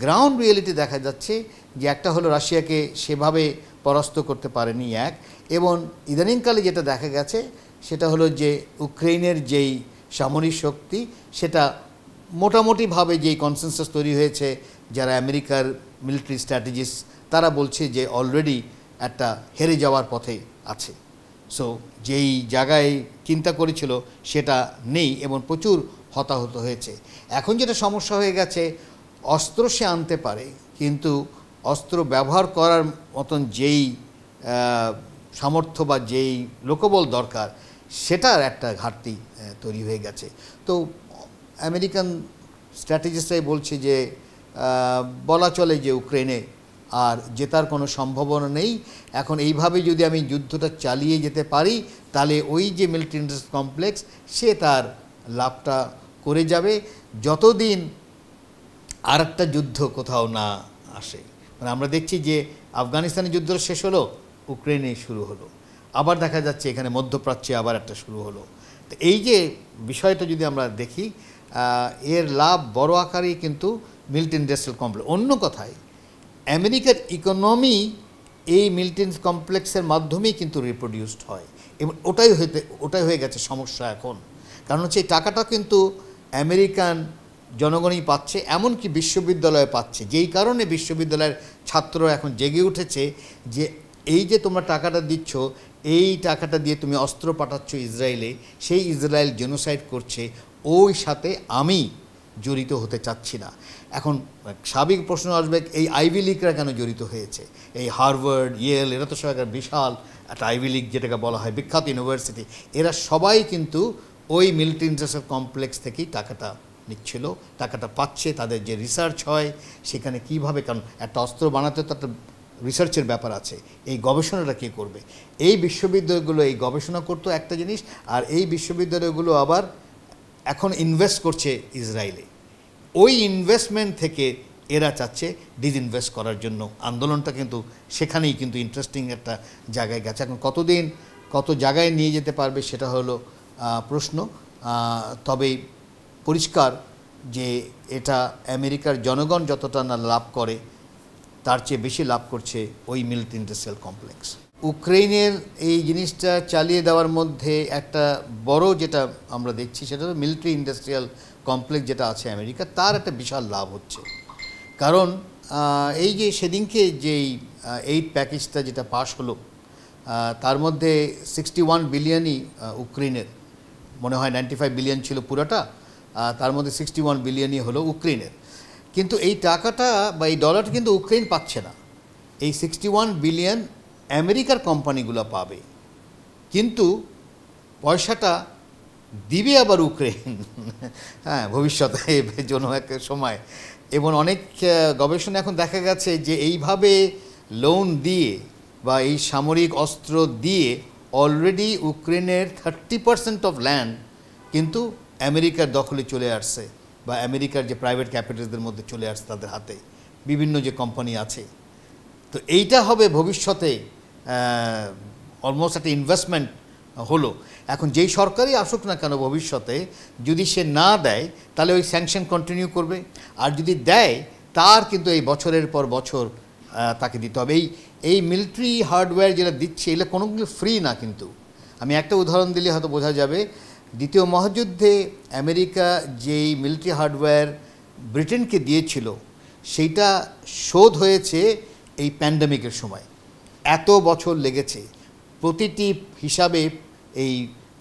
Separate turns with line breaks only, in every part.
Ground reality দেখা যাচ্ছে যে একটা হলো রাশিয়াকে সেভাবে পরাস্ত করতে পারেনি এক, এবং ইদানিংকালে যেটা দেখা গেছে সেটা হলো যে ইউক্রেনের যেই সামরিক শক্তি সেটা মোটামুটিভাবে যেই কনসেনসাস তৈরি হয়েছে, যারা আমেরিকার মিলিটারি স্ট্র্যাটেজিস্ট তারা বলছে যে অলরেডি একটা হেরে যাওয়ার পথে আছে। সো যেই জায়গায় চিন্তা করেছিল সেটা নেই এবং প্রচুর হতাহত হয়েছে। এখন যেটা সমস্যা হয়ে গেছে, অস্ত্র সে আনতে পারে কিন্তু অস্ত্র ব্যবহার করার মতন যেই সামর্থ্য বা যেই লোকবল দরকার সেটার একটা ঘাটতি তৈরি হয়ে গেছে। তো আমেরিকান স্ট্র্যাটেজিস্টরাই বলছে যে বলা চলে যে ইউক্রেনে আর জেতার কোনো সম্ভাবনা নেই। এখন এইভাবে যদি আমি যুদ্ধটা চালিয়ে যেতে পারি তাহলে ওই যে মিলিটারি ইন্ডাস্ট্রিয়াল কমপ্লেক্স সে তার লাভটা করে যাবে যতদিন আর একটা যুদ্ধ কোথাও না আসে। মানে আমরা দেখছি যে আফগানিস্তানের যুদ্ধ শেষ হলো, ইউক্রেনে শুরু হলো, আবার দেখা যাচ্ছে এখানে মধ্যপ্রাচ্যে আবার একটা শুরু হলো। তো এই যে বিষয়টা যদি আমরা দেখি এর লাভ বড় আকারেই কিন্তু মিলিটারি ইন্ডাস্ট্রিয়াল কমপ্লেক্স। অন্য কথায় আমেরিকার ইকোনমি এই মিলিটারি কমপ্লেক্সের মাধ্যমেই কিন্তু রিপ্রোডিউসড হয় এবং ওটাই হয়ে গেছে সমস্যা এখন। কারণ হচ্ছে এই টাকাটা কিন্তু আমেরিকান জনগণই পাচ্ছে, এমনকি বিশ্ববিদ্যালয়ে পাচ্ছে, যেই কারণে বিশ্ববিদ্যালয়ের ছাত্ররা এখন জেগে উঠেছে যে এই যে তোমরা টাকাটা দিচ্ছ, এই টাকাটা দিয়ে তুমি অস্ত্র পাঠাচ্ছ ইসরায়েলে, সেই ইসরায়েল জেনোসাইড করছে, ওই সাথে আমি জড়িত হতে চাচ্ছি না। এখন স্বাভাবিক প্রশ্ন আসবে, এই আইভি লীগরা কেন জড়িত হয়েছে? এই হার্ভার্ড, ইয়েল, এরা তো সবাই বিশাল একটা আইভি লীগ যেটাকে বলা হয় বিখ্যাত ইউনিভার্সিটি, এরা সবাই কিন্তু ওই মিলিটারি ইন্ডাস্ট্রিয়াল কমপ্লেক্স থেকেই টাকাটা নিচ্ছিল, টাকাটা পাচ্ছে। তাদের যে রিসার্চ হয় সেখানে কিভাবে, কারণ একটা অস্ত্র বানাতে তো একটা রিসার্চের ব্যাপার আছে, এই গবেষণাটা কে করবে? এই বিশ্ববিদ্যালয়গুলো এই গবেষণা করতো একটা জিনিস, আর এই বিশ্ববিদ্যালয়গুলো আবার এখন ইনভেস্ট করছে ইসরায়েলে। ওই ইনভেস্টমেন্ট থেকে এরা চাচ্ছে ডিসইনভেস্ট করার জন্য। আন্দোলনটা কিন্তু সেখানেই কিন্তু ইন্টারেস্টিং একটা জায়গায় গেছে। এখন কতদিন কত জায়গায় নিয়ে যেতে পারবে সেটা হলো প্রশ্ন। তবে পরিষ্কার যে এটা আমেরিকার জনগণ যতটা না লাভ করে তার চেয়ে বেশি লাভ করছে ওই মিলিটারি ইন্ডাস্ট্রিয়াল কমপ্লেক্স। ইউক্রেনের এই জিনিসটা চালিয়ে দেওয়ার মধ্যে একটা বড় যেটা আমরা দেখছি সেটা হলো মিলিটারি ইন্ডাস্ট্রিয়াল কমপ্লেক্স যেটা আছে আমেরিকা, তার একটা বিশাল লাভ হচ্ছে। কারণ এই যে সেদিনকে যেই এইড প্যাকেজটা যেটা পাশ হলো তার মধ্যে 61 বিলিয়নই ইউক্রেনের, মনে হয় 95 বিলিয়ন ছিল পুরোটা, তার মধ্যে 61 বিলিয়নই হলো ইউক্রেনের। কিন্তু এই টাকাটা বা এই ডলারটা কিন্তু ইউক্রেন পাচ্ছে না, এই 61 বিলিয়ন আমেরিকার কোম্পানিগুলো পাবে, কিন্তু পয়সাটা দিবে আবার ইউক্রেন হ্যাঁ ভবিষ্যতে জন্য এক সময়। এবং অনেক গবেষণা এখন দেখা গেছে যে এইভাবে লোন দিয়ে বা এই সামরিক অস্ত্র দিয়ে অলরেডি ইউক্রেনের 30% অফ ল্যান্ড কিন্তু আমেরিকার দখলে চলে আসছে, বা আমেরিকার যে প্রাইভেট ক্যাপিটালসদের মধ্যে চলে আসছে তাদের হাতে, বিভিন্ন যে কোম্পানি আছে। তো এইটা হবে ভবিষ্যতে অলমোস্ট একটা ইনভেস্টমেন্ট হলো। এখন যেই সরকারই আসুক না কেন ভবিষ্যতে, যদি সে না দেয় তাহলে ওই স্যাংশন কন্টিনিউ করবে, আর যদি দেয় তার কিন্তু এই বছরের পর বছর তাকে দিতে হবে। এই মিলিটারি হার্ডওয়্যার যেটা দিচ্ছে এগুলো কোনোগুলো ফ্রি না। কিন্তু আমি একটা উদাহরণ দিলে হয়তো বোঝা যাবে। দ্বিতীয় মহাযুদ্ধে আমেরিকা যেই মিলিটারি হার্ডওয়্যার ব্রিটেনকে দিয়েছিল সেইটা শোধ হয়েছে এই প্যান্ডেমিকের সময়, এত বছর লেগেছে, প্রতিটি হিসাবে এই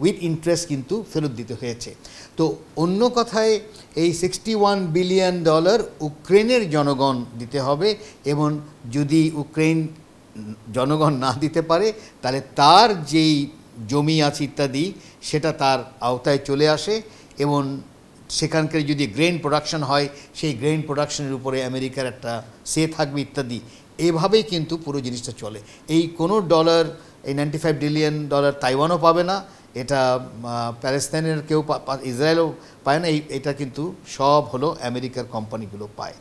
উইথ ইন্টারেস্ট কিন্তু ফেরত দিতে হয়েছে। তো অন্য কথায় এই 61 বিলিয়ন ডলার ইউক্রেনের জনগণ দিতে হবে, এবং যদি ইউক্রেন জনগণ না দিতে পারে তাহলে তার যেই জমি আছে ইত্যাদি সেটা তার আওতায় চলে আসে, এবং সেখানকার যদি গ্রেন প্রোডাকশন হয় সেই গ্রেন প্রোডাকশনের উপরে আমেরিকার একটা সে থাকবে ইত্যাদি। এভাবেই কিন্তু পুরো জিনিসটা চলে। এই কোনো ডলার, এই 95 বিলিয়ন ডলার তাইওয়ানও পাবে না, এটা প্যালেস্তাইনের কেউ, ইসরায়েলও পায় না, এটা কিন্তু সব হলো আমেরিকার কোম্পানিগুলো পায়।